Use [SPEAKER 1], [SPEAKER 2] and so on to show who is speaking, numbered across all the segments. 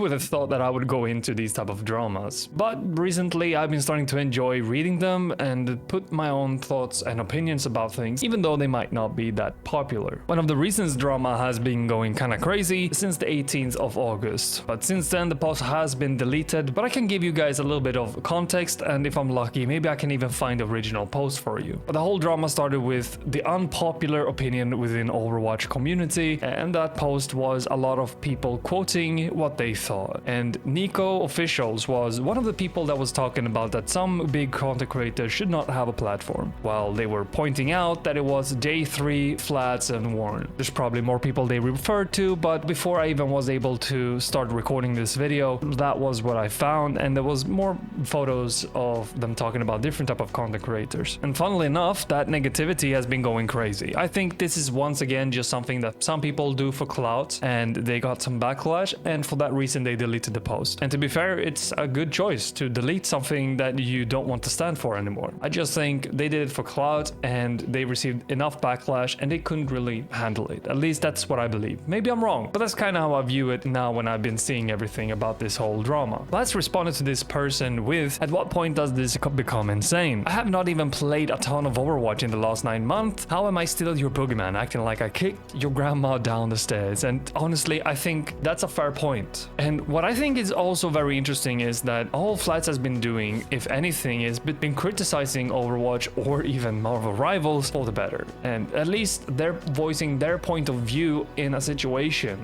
[SPEAKER 1] would have thought that I would go into these type of dramas? But recently I've been starting to enjoy reading them and put my own thoughts and opinions about things, even though they might not be that popular. One of the reasons drama has been going kinda crazy since the 18th of August, but since then the post has been deleted, but I can give you guys a little bit of context, and if I'm lucky, maybe I can even find the original post for you. But the whole drama started with the unpopular opinion within Overwatch community, and that post was a lot of people quoting what they thought. And Nico Officials was one of the people that was talking about that some big content creators should not have a platform, while they were pointing out that it was J3, Flats, and Warren. There's probably more people they referred to, but before I even was able to start recording this video, that was what I found, and there was more photos of them talking about different type of content creators. And funnily enough, that negativity has been going crazy. I think this is once again just something that some people do for clout, and they got some backlash, and for that reason they deleted the post. And to be fair, it's a good choice to delete something that you don't want to stand for anymore. I just think they did it for clout, and they received enough backlash, and they couldn't really handle it. At least that's what I believe. Maybe I'm wrong, but that's kind of how I view it now when I've been seeing everything about this whole drama. Let's respond to this person with, at what point does this become insane? I have not even played a ton of Overwatch in the last 9 months. How am I still your boogeyman, acting like I kicked your grandma down the stairs? And honestly, I think that's a fair point. And what I think is also very interesting is that all Flats has been doing, if anything, is been criticizing Overwatch or even Marvel Rivals for the better. And at least they're voicing their point of view in a situation,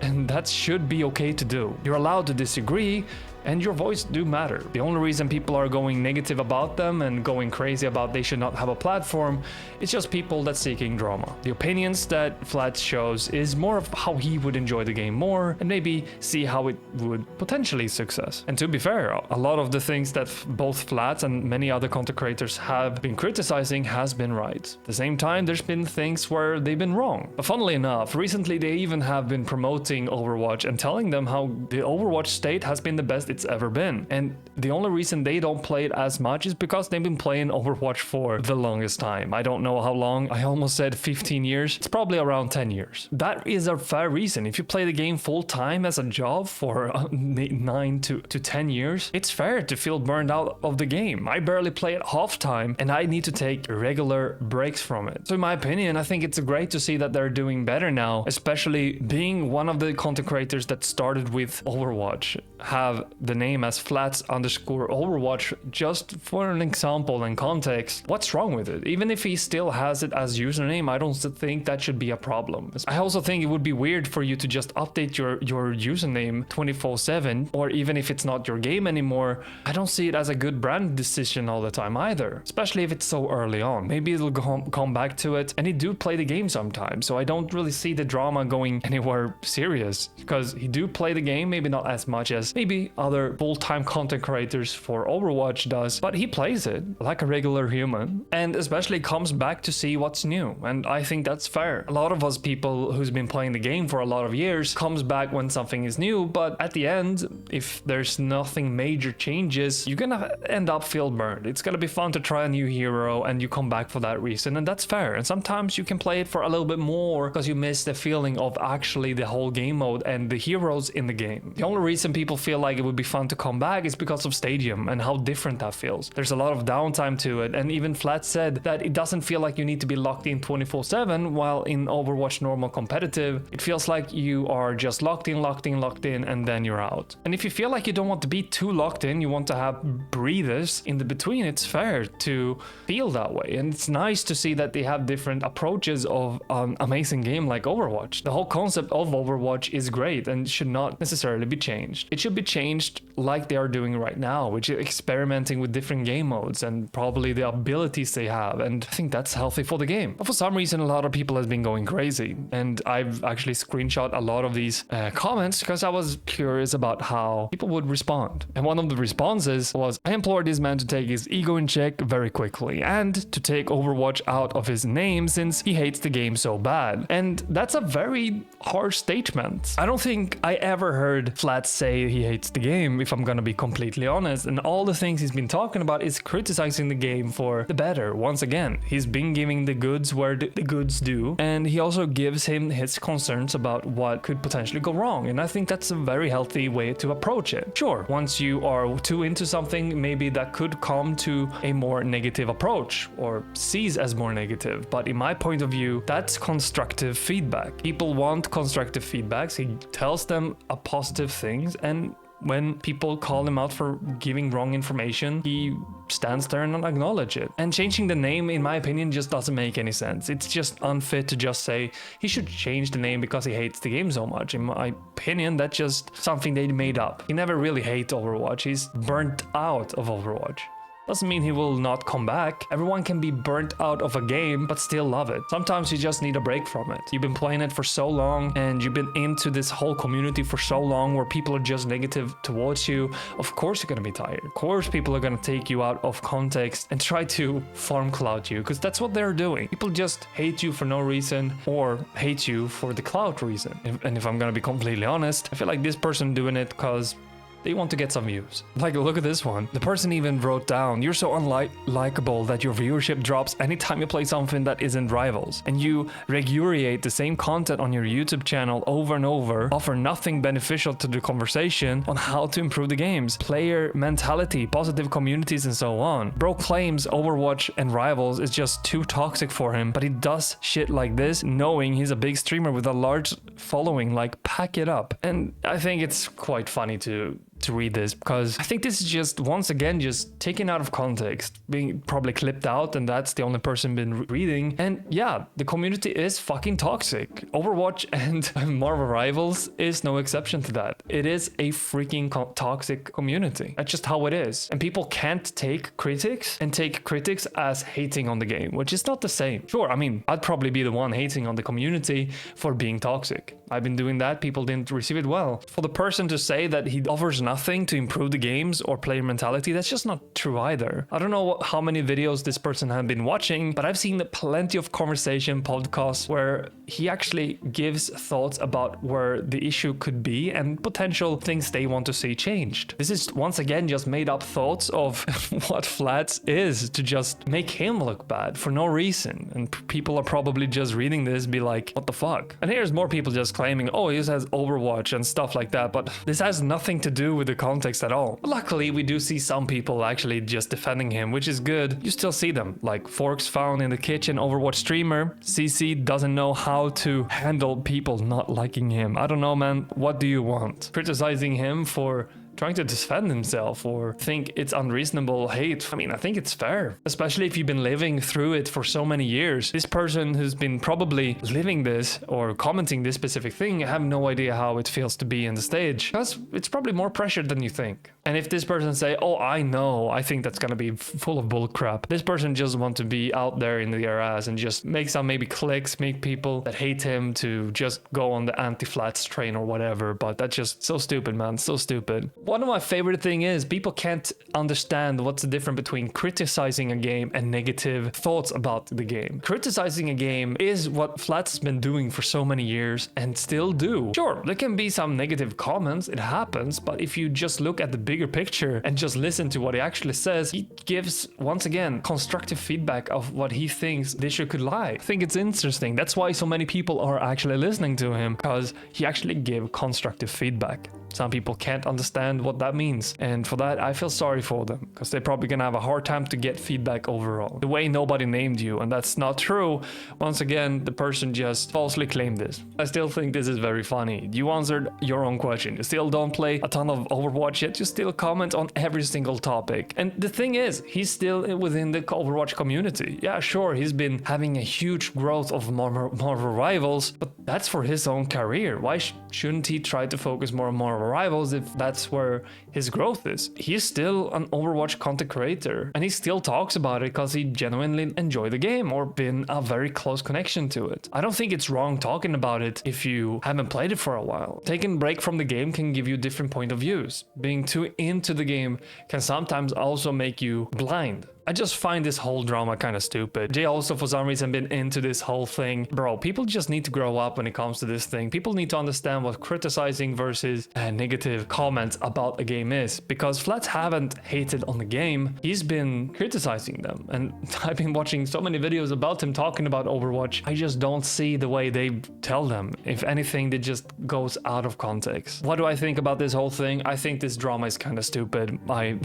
[SPEAKER 1] and that should be okay to do. You're allowed to disagree, and your voice do matter. The only reason people are going negative about them and going crazy about they should not have a platform, it's just people that's seeking drama. The opinions that Flats shows is more of how he would enjoy the game more and maybe see how it would potentially success. And to be fair, a lot of the things that both Flats and many other content creators have been criticizing has been right. At the same time, there's been things where they've been wrong. But funnily enough, recently they even have been promoting Overwatch and telling them how the Overwatch state has been the best it's ever been. And the only reason they don't play it as much is because they've been playing Overwatch for the longest time. I don't know how long. I almost said 15 years. It's probably around 10 years. That is a fair reason. If you play the game full time as a job for 9 to 10 years, it's fair to feel burned out of the game. I barely play it half time, and I need to take regular breaks from it. So in my opinion, I think it's great to see that they're doing better now, especially being one of the content creators that started with Overwatch, have the name as Flats_Overwatch. Just for an example and context, what's wrong with it? Even if he still has it as username, I don't think that should be a problem. I also think it would be weird for you to just update your username 24/7, or even if it's not your game anymore. I don't see it as a good brand decision all the time either, especially if it's so early on. Maybe it'll come back to it, and he do play the game sometimes, so I don't really see the drama going anywhere serious, because he do play the game, maybe not as much as maybe other full-time content creators for Overwatch does, but he plays it like a regular human, and especially comes back to see what's new, and I think that's fair. A lot of us people who's been playing the game for a lot of years comes back when something is new, but at the end, if there's nothing major changes, you're gonna end up feel burned. It's gonna be fun to try a new hero, and you come back for that reason, and that's fair. And sometimes you can play it for a little bit more because you miss the feeling of actually the whole game mode and the heroes in the game. The only reason people feel like it would be fun to come back is because of Stadium and how different that feels. There's a lot of downtime to it, and even Flat said that it doesn't feel like you need to be locked in 24/7, while in Overwatch normal competitive, it feels like you are just locked in, and then you're out. And if you feel like you don't want to be too locked in, you want to have breathers in the between, it's fair to feel that way. And it's nice to see that they have different approaches of an amazing game like Overwatch. The whole concept of Overwatch is great and should not necessarily be changed. It should be changed like they are doing right now, which is experimenting with different game modes and probably the abilities they have, and I think that's healthy for the game. But for some reason, a lot of people has been going crazy, and I've actually screenshot a lot of these comments because I was curious about how people would respond. And one of the responses was, I implore this man to take his ego in check very quickly and to take Overwatch out of his name since he hates the game so bad. And that's a very harsh statement. I don't think I ever heard Flat say he hates the game. game, if I'm gonna be completely honest, and all the things he's been talking about is criticizing the game for the better. Once again, he's been giving the goods where the goods do, and he also gives him his concerns about what could potentially go wrong, and I think that's a very healthy way to approach it. Sure, once you are too into something, maybe that could come to a more negative approach or sees as more negative, but in my point of view, that's constructive feedback. People want constructive feedbacks. He tells them a positive things, and when people call him out for giving wrong information, he stands there and acknowledge it. And changing the name, in my opinion, just doesn't make any sense. It's just unfit to just say he should change the name because he hates the game so much. In my opinion, that's just something they made up. He never really hates Overwatch. He's burnt out of Overwatch. Doesn't mean he will not come back. Everyone can be burnt out of a game but still love it. Sometimes you just need a break from it. You've been playing it for so long and you've been into this whole community for so long where people are just negative towards you. Of course you're gonna be tired. Of course people are gonna take you out of context and try to farm clout you, because that's what they're doing. People just hate you for no reason or hate you for the clout reason. And if I'm gonna be completely honest, I feel like this person doing it because they want to get some views. Like, look at this one. The person even wrote down, "You're so unlikable that your viewership drops anytime you play something that isn't Rivals. And you regurgitate the same content on your YouTube channel over and over, offer nothing beneficial to the conversation on how to improve the games, player mentality, positive communities, and so on. Bro claims Overwatch and Rivals is just too toxic for him, but he does shit like this knowing he's a big streamer with a large following. Like, pack it up." And I think it's quite funny to read this, because I think this is just, once again, just taken out of context, being probably clipped out, and that's the only person been reading. And yeah, the community is fucking toxic. Overwatch and Marvel Rivals is no exception to that. It is a freaking toxic community. That's just how it is. And people can't take critics and take critics as hating on the game, which is not the same. Sure, I mean, I'd probably be the one hating on the community for being toxic. I've been doing that, people didn't receive it well. For the person to say that he offers nothing to improve the games or player mentality, that's just not true either. I don't know how many videos this person had been watching, but I've seen plenty of conversation podcasts where he actually gives thoughts about where the issue could be and potential things they want to see changed. This is once again just made up thoughts of what Flats is to just make him look bad for no reason. And people are probably just reading this be like, what the fuck? And here's more people just claiming, oh, he says Overwatch and stuff like that, but this has nothing to do with the context at all. Luckily, we do see some people actually just defending him, which is good. You still see them, like Forks found in the kitchen Overwatch streamer. CC doesn't know how to handle people not liking him. I don't know, man. What do you want? Criticizing him for trying to defend himself or think it's unreasonable hate. I mean, I think it's fair, especially if you've been living through it for so many years. This person who's been probably living this or commenting this specific thing have no idea how it feels to be in the stage, because it's probably more pressure than you think. And if this person say, oh, I know, I think that's gonna be full of bullcrap. This person just want to be out there in their ass and just make some maybe clicks, make people that hate him to just go on the anti-flats train or whatever. But that's just so stupid, man, so stupid. One of my favorite thing is people can't understand what's the difference between criticizing a game and negative thoughts about the game. Criticizing a game is what Flats has been doing for so many years and still do. Sure, there can be some negative comments, it happens, but if you just look at the bigger picture and just listen to what he actually says, he gives, once again, constructive feedback of what he thinks the issue could lie. I think it's interesting. That's why so many people are actually listening to him, because he actually gave constructive feedback. Some people can't understand what that means, and for that I feel sorry for them, because they're probably gonna have a hard time to get feedback overall. The way nobody named you, and that's not true. Once again, the person just falsely claimed this. I still think this is very funny. You answered your own question. You still don't play a ton of Overwatch yet. You still comment on every single topic. And the thing is, he's still within the Overwatch community. Yeah, sure, he's been having a huge growth of Marvel Rivals, but that's for his own career. Why shouldn't he try to focus more on Marvel Rivals if that's where his growth is? He's still an Overwatch content creator, and he still talks about it because he genuinely enjoyed the game or been a very close connection to it. I don't think it's wrong talking about it if you haven't played it for a while. Taking a break from the game can give you different point of views. Being too into the game can sometimes also make you blind. I just find this whole drama kind of stupid. Jay also for some reason been into this whole thing. Bro, people just need to grow up when it comes to this thing. People need to understand what criticizing versus negative comments about a game is, because Flats haven't hated on the game, he's been criticizing them. And I've been watching so many videos about him talking about Overwatch. I just don't see the way they tell them. If anything, it just goes out of context. What do I think about this whole thing? I think this drama is kind of stupid. I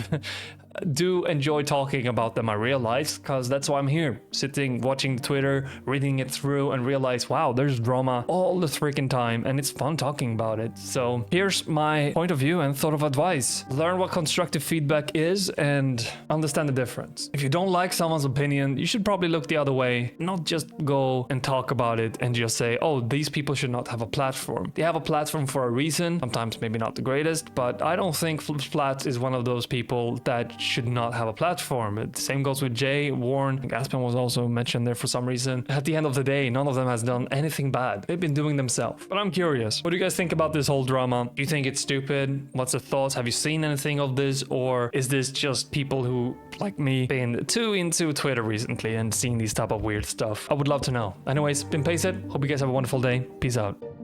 [SPEAKER 1] do enjoy talking about them, I realize, because that's why I'm here, sitting, watching Twitter, reading it through, and realize, wow, there's drama all the freaking time, and it's fun talking about it. So here's my point of view and thought of advice. Learn what constructive feedback is and understand the difference. If you don't like someone's opinion, you should probably look the other way, not just go and talk about it and just say, oh, these people should not have a platform. They have a platform for a reason, sometimes maybe not the greatest, but I don't think Flats is one of those people that should not have a platform. The same goes with Jay, Warren, and Aspen was also mentioned there for some reason. At the end of the day, none of them has done anything bad. They've been doing themselves. But I'm curious, what do you guys think about this whole drama? Do you think it's stupid? What's the thoughts? Have you seen anything of this? Or is this just people who, like me, been too into Twitter recently and seeing these type of weird stuff? I would love to know. Anyways, been Paceit. Hope you guys have a wonderful day. Peace out.